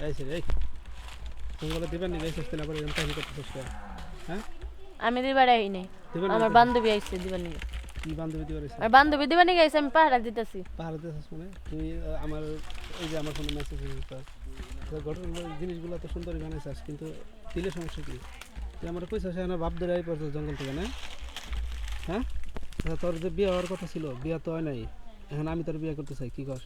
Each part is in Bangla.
এই সে এই তুমি দিবেন নি এই সস্তে না করে এমন কাজ করতে সস্তে হ্যাঁ আমি দিবার আই নাই আমার বান্ধবী আইছে দিবার নিগে কি বান্ধবী দিবার এসে আর বান্ধবী দিবার নিগে আইছে আমি পাহারা দিতেছি পাহাড় দিতেছ মানে তুই আমার এই যে আমার ফোনে মেসেজ দিছিস তো ঘটনা জিনিসগুলো তো সুন্দরই বানাইছিস কিন্তু দিলে সমস্যা কি তুই আমার কইছস না বাপ ধরে আই পড়ছ জঙ্গল থেকে না হ্যাঁ তোর যে বিয়ে হওয়ার কথা ছিল বিয়ে তো হয় নাই এখন আমি তোর বিয়ে করতে চাই কি কর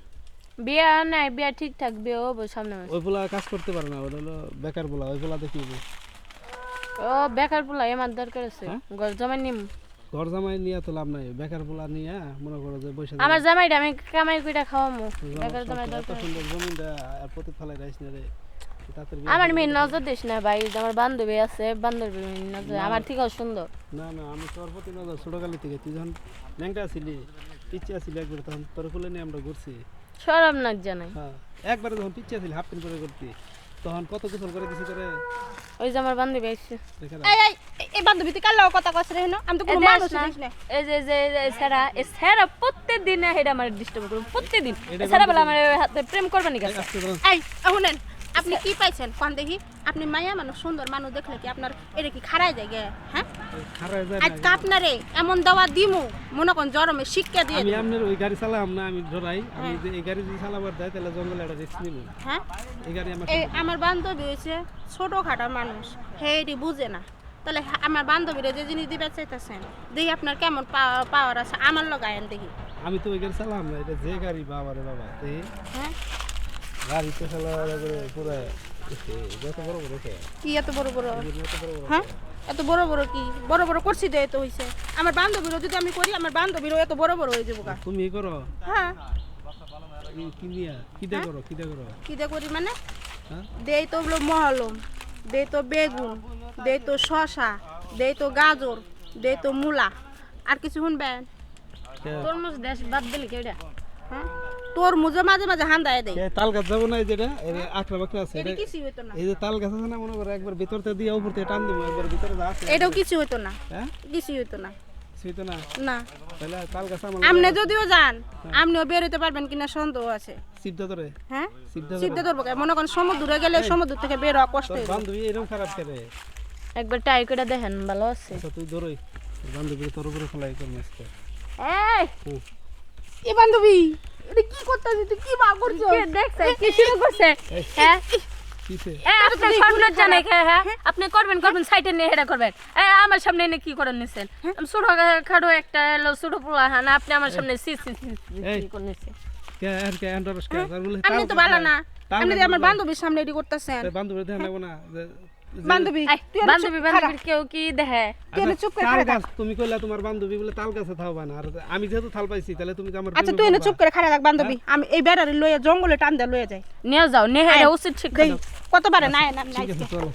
বিয়া নাই বিয়া ঠিকঠাক বিয়ে হবো সামনে মাসে ওই পোলা কাজ করতে পারে না ওটা হলো বেকার পোলা ওই পোলা দেখিব ও বেকার পোলা আমার দরকার আছে ঘর জমা নিম ঘর জামাই নিয়ে তো লাভ নাই বেকার পোলা নিয়ে মনে করো যে বসে আমার জামাইটা আমি কামাই কইরা খাওয়ামু বেকার জামাই এত দরকার সুন্দর জমিনটা আর প্রতি ফলাই রাইস না রে তাদের আমার মেয়ে নজর দিস না ভাই আমার বান্ধবী আছে বান্ধবী নজর আমার থেকেও সুন্দর না না আমি তোর প্রতি নজর ছোটকালি থেকে তুই যখন ন্যাংটা ছিলি পিচ্ছি ছিলি একবার তখন তোর ফুলে নিয়ে আমরা ঘুরছি শরম না জানাই হ্যাঁ একবারে যখন পিচ্ছি ছিলি হাফ প্যান্ট পরে করতি তখন কত গোসল করে দিছি করে ওই যে আমার বান্ধবী আইছে দেখে এই এই এই বান্ধবী তুই কার লগে কথা কইছ রে হেন আমি তো কোনো মানুষ দেখিস না এই যে সারা প্রত্যেকদিন হেডা আমার ডিস্টার্ব করব প্রত্যেকদিন সারা বেলা আমার হাতে প্রেম করবে নি গেছে এই শুনেন আপনি কি পাইছেন কোন দেখি আপনি মায়া মানুষ সুন্দর মানুষ দেখলে কি আপনার এটা কি খারাই যায় গে হ্যাঁ খারাপ যায় আজ আপনারে এমন দাওয়া দিমু মনে কোন জরমে শিক্ষা দিয়ে আমি আপনার ওই গাড়ি চালাম না আমি ডরাই আমি যে এই গাড়ি যদি চালাবার দেয় তাহলে জঙ্গলে একটা রিস্ক নিব হ্যাঁ এই গাড়ি আমার এই আমার বান্ধবী হইছে ছোটখাটো মানুষ হেডি বুঝে না তাহলে আমার বান্ধবীরে যে জিনিস দিবে চাইতেছেন দেখি আপনার কেমন পাওয়ার আছে আমার লগায়েন দেখি আমি তো ওই গাড়ি চালাম না এটা যে গাড়ি বাবা রে বাবা এই হ্যাঁ গাড়ি তো চালা করে পুরো যত বড় বড় কে কি এত বড় বড় এত বড় বড় হ্যাঁ এত বড় বড় কি বড় বড় করছি তো এত হইছে আমার বান্ধবীরও যদি আমি করি আমার বান্ধবীরও এত বড় বড় হয়ে যাবো গা তুমি করো হ্যাঁ কি নিয়া কিটা করো কিটা করো কি দিয়ে করি মানে হ্যাঁ দেই তো হলো মহলম দেই তো বেগুন দেই তো শসা দেই তো গাজর দেই তো মূলা আর কিছু শুনবেন তরমুজ দেশ বাদ দিলি কেডা হ্যাঁ তোর মুজে মাঝে মাঝে হান্দায় দেই তাল গাছ যাবো না এই যেটা এর আকরা বাকরা আছে এটা কিছু হইতো না এই যে তাল গাছ আছে না মনে করো একবার ভিতর থেকে দিয়ে উপর থেকে টান দেবো একবার ভিতরে যা আছে এটাও কিছু হইতো না হ্যাঁ কিছু হইতো না সেটা না না তাহলে তাল গাছ আমার আপনি যদিও যান আপনিও বের হইতে পারবেন কিনা সন্দেহ আছে সিদ্ধা ধরে হ্যাঁ সিদ্ধা সিদ্ধা ধরবো কে? মনে করেন সমুদ্রে গেলে সমুদ্র থেকে বের হওয়া কষ্ট তোর হইব বান্ধবী এরকম খারাপ করে একবার ট্রাই করে দেখেন ভালো আছে আচ্ছা তুই ধরোই তোর বান্ধবী তোর উপরে ফেলাই করবি আজকে এই এ বান্ধবী এটা কি করতেছিস তুই কি বা করছো কে দেখছে কি শুরু করছে হ্যাঁ কিসে আপনি সরকার জানে হ্যাঁ আপনি করবেন সাইডে নিয়ে হেডা করবেন আমার সামনে এনে কি করেন নিছেন আমি ছোট খাড়ো একটা এলো ছোট পোলা হ্যাঁ আপনি আমার সামনে সি কি করে নিছেন কে আর কে এন্ডারস কে তার বলে আপনি তো ভালো না আপনি যে আমার বান্ধবীর সামনে এডি করতেছেন বান্ধবী দেখে নেব না বান্ধবী তুই বান্ধবীর কেউ কি দেখে তুই চুপ করে তাল খাড়া গাছ তুমি কইলা তোমার বান্ধবী বলে তাল গাছে থাকবা না আর আমি যেহেতু থাল পাইছি তাহলে তুমি তো আমার আচ্ছা তুই এনে চুপ করে খাড়া থাক বান্ধবী আমি এই বেড়ারে লইয়া জঙ্গলে টান দে লইয়া যাই নিয়ে যাও নিয়ে হেডা উচিত শিক্ষা দেই দাও কতবারে নাই না ঠিক আছে চলো